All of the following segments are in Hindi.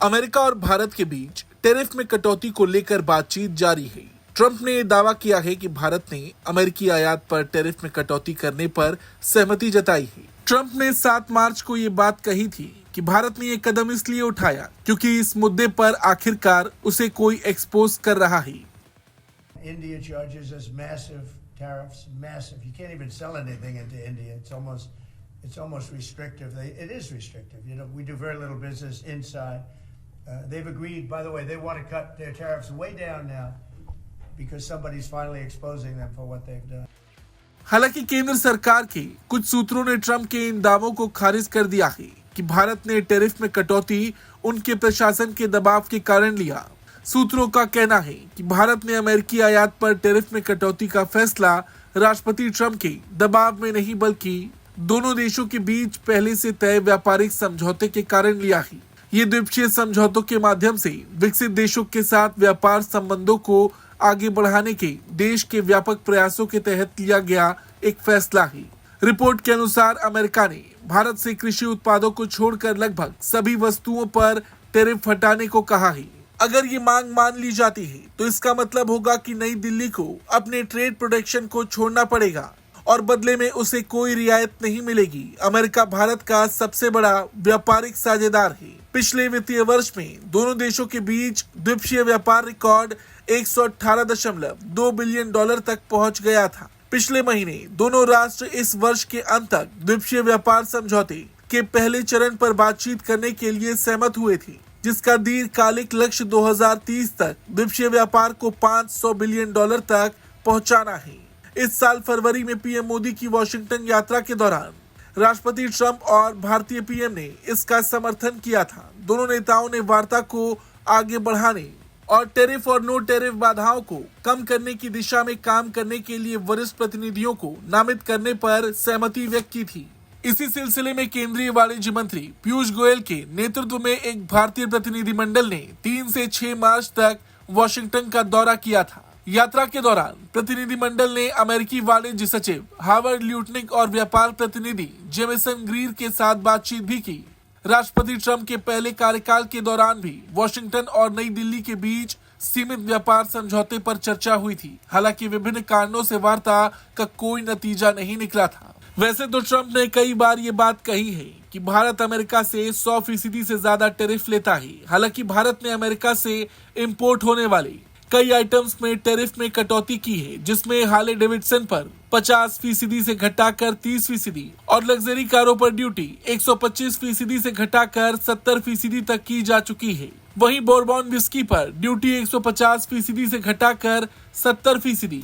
अमेरिका और भारत के बीच टैरिफ में कटौती को लेकर बातचीत जारी है। ट्रंप ने दावा किया है कि भारत ने अमेरिकी आयात पर टैरिफ में कटौती करने पर सहमति जताई है। ट्रंप ने 7 मार्च को ये बात कही थी कि भारत ने ये कदम इसलिए उठाया क्योंकि इस मुद्दे पर आखिरकार उसे कोई एक्सपोज कर रहा है। India charges us massive tariffs, massive. You can't even sell anything into India. It's almost restrictive. It is restrictive. You know, we do very little business inside. They've agreed, by the way, they want to cut their tariffs way down now because somebody's finally exposing them for what they've done. हालांकि केंद्र सरकार के कुछ सूत्रों ने ट्रंप के इन दावों को खारिज कर दिया है कि भारत ने टैरिफ में कटौती उनके प्रशासन के दबाव के कारण लिया। सूत्रों का कहना है कि भारत ने अमेरिकी आयात पर टैरिफ में कटौती का फैसला राष्ट्रपति ट्रंप के दबाव में नहीं बल्कि दोनों देशों के बीच पहले से तय व्यापारिक समझौते के कारण लिया है। ये द्विपक्षीय समझौतों के माध्यम से विकसित देशों के साथ व्यापार संबंधों को आगे बढ़ाने के देश के व्यापक प्रयासों के तहत लिया गया एक फैसला है। रिपोर्ट के अनुसार अमेरिका ने भारत से कृषि उत्पादों को छोड़कर लगभग सभी वस्तुओं पर टैरिफ हटाने को कहा है। अगर ये मांग मान ली जाती है तो इसका मतलब होगा कि नई दिल्ली को अपने ट्रेड प्रोटेक्शन को छोड़ना पड़ेगा और बदले में उसे कोई रियायत नहीं मिलेगी। अमेरिका भारत का सबसे बड़ा व्यापारिक साझेदार है। पिछले वित्तीय वर्ष में दोनों देशों के बीच द्विपक्षीय व्यापार रिकॉर्ड 118.2 बिलियन डॉलर तक पहुंच गया था। पिछले महीने दोनों राष्ट्र इस वर्ष के अंत तक द्विपक्षीय व्यापार समझौते के पहले चरण पर बातचीत करने के लिए सहमत हुए थे, जिसका दीर्घकालिक लक्ष्य 2030 तक द्विपक्षीय व्यापार को 500 बिलियन डॉलर तक पहुंचाना है। इस साल फरवरी में पीएम मोदी की वॉशिंगटन यात्रा के दौरान राष्ट्रपति ट्रंप और भारतीय पीएम ने इसका समर्थन किया था। दोनों नेताओं ने वार्ता को आगे बढ़ाने और टैरिफ और नो टैरिफ बाधाओं को कम करने की दिशा में काम करने के लिए वरिष्ठ प्रतिनिधियों को नामित करने पर सहमति व्यक्त की थी। इसी सिलसिले में केंद्रीय वाणिज्य मंत्री पीयूष गोयल के नेतृत्व में एक भारतीय प्रतिनिधिमंडल ने 3 से 6 मार्च तक वॉशिंगटन का दौरा किया था। यात्रा के दौरान प्रतिनिधिमंडल ने अमेरिकी वाणिज्य सचिव हावर्ड ल्यूटनिक और व्यापार प्रतिनिधि जेमिसन ग्रीर के साथ बातचीत भी की। राष्ट्रपति ट्रंप के पहले कार्यकाल के दौरान भी वॉशिंगटन और नई दिल्ली के बीच सीमित व्यापार समझौते पर चर्चा हुई थी। हालांकि विभिन्न कारणों से वार्ता का कोई नतीजा नहीं निकला था। वैसे तो ट्रंप ने कई बार ये बात कही है कि भारत अमेरिका से 100% से ज्यादा टैरिफ लेता है। हालांकि भारत ने अमेरिका से इंपोर्ट होने वाले कई आइटम्स में टैरिफ में कटौती की है, जिसमें हार्ले डेविडसन पर 50% से घटाकर 30% और लग्जरी कारों पर ड्यूटी 125% से घटाकर 70% तक की जा चुकी है। वहीं बोरबॉन विस्की पर ड्यूटी 150% से घटाकर 70%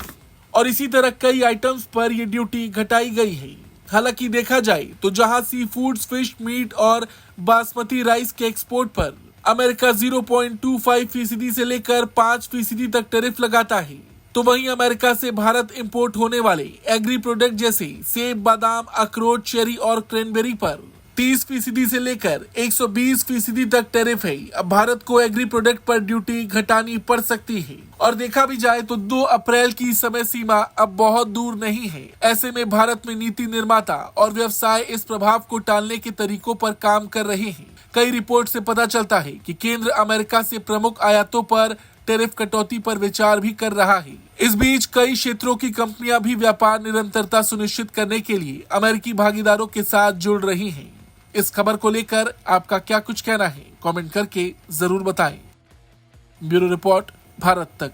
और इसी तरह कई आइटम्स पर ये ड्यूटी घटाई गई है। हालांकि देखा जाए तो जहां सी फूड्स, फिश, मीट और बासमती राइस के एक्सपोर्ट पर अमेरिका 0.25% से लेकर 5% तक टैरिफ लगाता है, तो वहीं अमेरिका से भारत इंपोर्ट होने वाले एग्री प्रोडक्ट जैसे सेब, बादाम, अखरोट, चेरी और क्रैनबेरी पर 30% से लेकर 120% तक टैरिफ है। अब भारत को एग्री प्रोडक्ट पर ड्यूटी घटानी पड़ सकती है और देखा भी जाए तो 2 अप्रैल की समय सीमा अब बहुत दूर नहीं है। ऐसे में भारत में नीति निर्माता और व्यवसाय इस प्रभाव को टालने के तरीकों पर काम कर रहे हैं। कई रिपोर्ट से पता चलता है कि केंद्र अमेरिका से प्रमुख आयातों पर टैरिफ कटौती पर विचार भी कर रहा है। इस बीच कई क्षेत्रों की कंपनियां भी व्यापार निरंतरता सुनिश्चित करने के लिए अमेरिकी भागीदारों के साथ जुड़ रही हैं। इस खबर को लेकर आपका क्या कुछ कहना है, कमेंट करके जरूर बताएं। ब्यूरो रिपोर्ट, भारत तक।